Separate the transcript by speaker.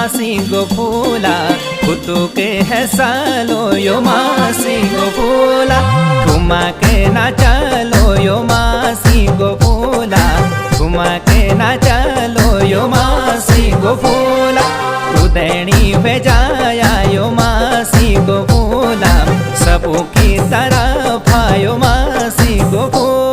Speaker 1: मासी गो फूला कुतु के है सालो यो मासी गो फूला घुमा के ना चलो यो मासी गो फूला घुमा के ना चलो यो मासी गो फूला उदैनी भेजाया यो मासी गो फूला सबू की तरफ आयो मासी गो फूला।